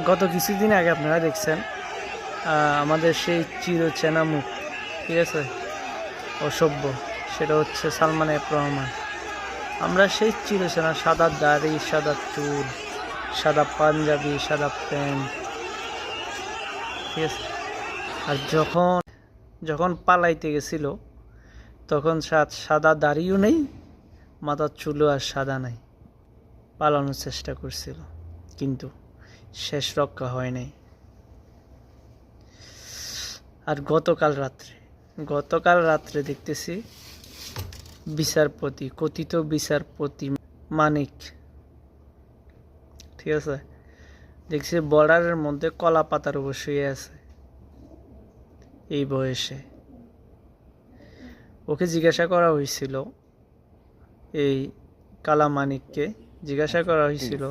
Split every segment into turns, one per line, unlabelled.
গত কিছুদিন আগে আপনারা দেখছেন আমাদের সেই চিরচেনা মুখ, ঠিক আছে, অসভ্য, সেটা হচ্ছে সালমান এফ রহমান। আমরা সেই চিরচেনা সাদা দাড়ি, সাদা চুল, সাদা পাঞ্জাবি, সাদা প্যান্ট, ঠিক আছে। আর যখন যখন পালাইতে গেছিল তখন সাদা দাড়িও নেই, মাথার চুলও আর সাদা নাই। পালানোর চেষ্টা করছিল কিন্তু শেষ রক্ষা হয় নাই। আর গতকাল রাত্রে দেখতেছি বিচারপতি, কথিত বিচারপতি মানিক, ঠিক আছে, দেখছি বর্ডারের মধ্যে কলা পাতার উপর শুয়ে আছে এই বয়সে। ওকে জিজ্ঞাসা করা হয়েছিল, এই কালা মানিককে জিজ্ঞাসা করা হয়েছিল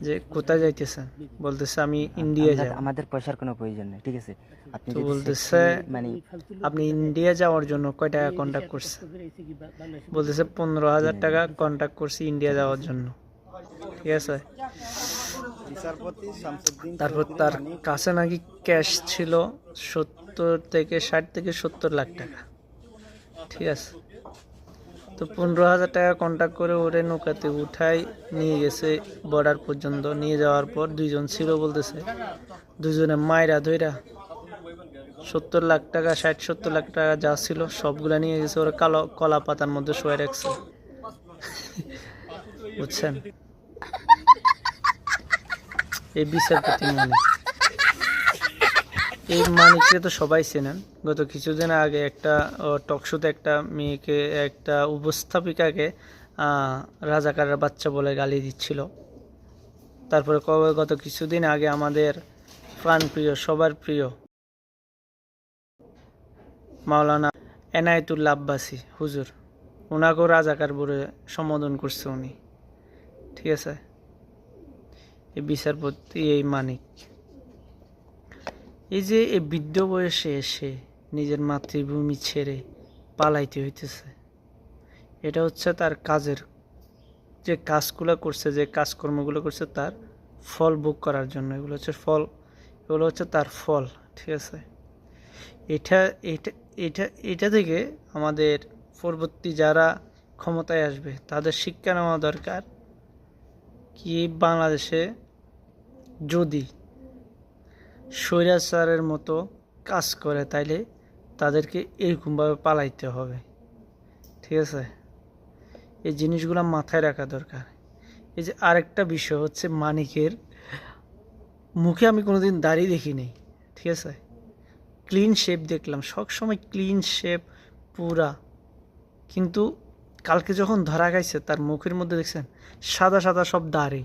যে কোথায় যাইতেছেন, বলতেছে আমি ইন্ডিয়া যাব।
আমাদের পয়সার কোনো প্রয়োজন নেই, ঠিক আছে। আপনি
তো বলতেছে আপনি ইন্ডিয়া যাওয়ার জন্য কয় টাকা কন্ট্যাক্ট করছেন, বলতেছে 15,000 টাকা কন্ট্যাক্ট করছি ইন্ডিয়া যাওয়ার জন্য, ঠিক আছে। তারপর তার কাছে নাকি ক্যাশ ছিল 60 থেকে 70 লাখ টাকা, ঠিক আছে। তো 15,000 টাকা কন্ট্যাক্ট করে ওরে নৌকাতে উঠাই নিয়ে গেছে বর্ডার পর্যন্ত। নিয়ে যাওয়ার পর দুইজন ছিল, বলতেছে দুজনে মাইরা ধইরা 70 লাখ টাকা, 60-70 লাখ টাকা যা ছিল সবগুলা নিয়ে গেছে। ওরা কলা পাতার মধ্যে শুয়ে রাখছে, বুঝছেন। এই বিচারপতি মানিক, এই মানিককে তো সবাই চেনেন। গত কিছুদিন আগে একটা টকশোতে একটা মেয়েকে, একটা উপস্থাপিকাকে রাজাকারের বাচ্চা বলে গালি দিচ্ছিল। তারপরে গত কিছুদিন আগে আমাদের প্রাণপ্রিয়, সবার প্রিয় মাওলানা এনায়েতুল্লাহ আব্বাসী হুজুর, ওনাকেও রাজাকার বলে সম্বোধন করছে উনি, ঠিক আছে। এই বিচারপতি এই মানিক, এই যে এই বৃদ্ধ বয়সে এসে নিজের মাতৃভূমি ছেড়ে পালাইতে হইতেছে, এটা হচ্ছে তার কাজের, যে কাজগুলো করছে, যে কাজকর্মগুলো করছে তার ফল ভোগ করার জন্য। এগুলো হচ্ছে ফল, এগুলো হচ্ছে তার ফল, ঠিক আছে। এটা এটা এটা এটা থেকে আমাদের পরবর্তী যারা ক্ষমতায় আসবে তাদের শিক্ষা নেওয়া দরকার কি, বাংলাদেশে যদি স্বৈরাচারের মতো কাজ করে তাইলে তাদেরকে এরকমভাবে পালাইতে হবে, ঠিক আছে। এই জিনিসগুলো মাথায় রাখা দরকার। এই যে আরেকটা বিষয় হচ্ছে, মানিকের মুখে আমি কোনোদিন দাড়ি দেখিনি, ঠিক আছে। ক্লিন শেপ দেখলাম, সবসময় ক্লিন শেপ পুরা। কিন্তু কালকে যখন ধরা গেছে তার মুখের মধ্যে দেখছেন সাদা সাদা সব দাড়ি,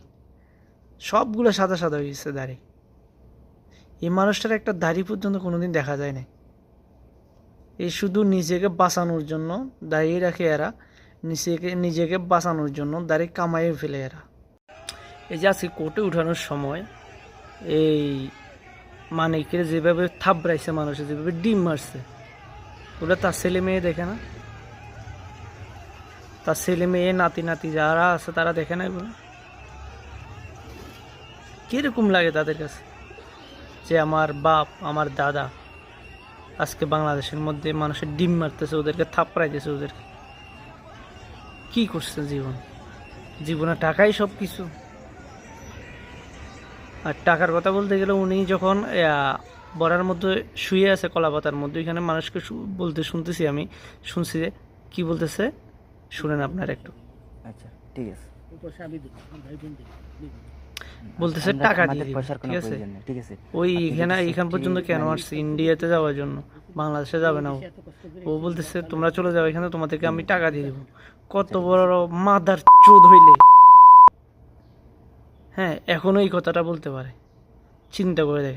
সবগুলো সাদা সাদা হয়ে গেছে দাড়ি। এই মানুষটার একটা দাড়ি পর্যন্ত কোনোদিন দেখা যায় না। এই শুধু নিজেকে বাঁচানোর জন্য দাঁড়িয়ে রাখে এরা, নিজেকে বাঁচানোর জন্য দাড়ি কামাইয়ে ফেলে এরা। এই যে আজকে কোর্টে উঠানোর সময় এই মানিকের যেভাবে থাবড়াইছে মানুষের, যেভাবে ডিম মারছে, ওটা তার ছেলে মেয়ে দেখে না? তার ছেলে মেয়ে, নাতি নাতি যারা আছে তারা দেখে না এগুলো? কিরকম লাগে তাদের কাছে যে আমার বাপ, আমার দাদা আজকে বাংলাদেশের মধ্যে মানুষের ডিম মারতেছে, ওদেরকে থাপড়াইতেছে, ওদেরকে কি করছে জীবনে টাকাই সব কিছু। আর টাকার কথা বলতে গেলে উনি যখন বড়ার মধ্যে শুয়ে আছে কলা পাতার মধ্যে, এখানে মানুষকে বলতে শুনতেছি, আমি শুনছি যে কি বলতেছে, শুনেন আপনার একটু।
আচ্ছা, ঠিক আছে।
বলতেছে টাকা দিয়ে দিবে, ঠিক আছে। ওই এখান পর্যন্ত কেন আসছে? ইন্ডিয়াতে যাওয়ার জন্য, বাংলাদেশে যাবে না ও বলতেছে তোমরা চলে যাও এখানে, তোমাদেরকে আমি টাকা দিয়ে দিব। কত বড় মাদার চোদ হইলে হ্যাঁ এখনো এই কথাটা বলতে পারে, চিন্তা করে দেখ।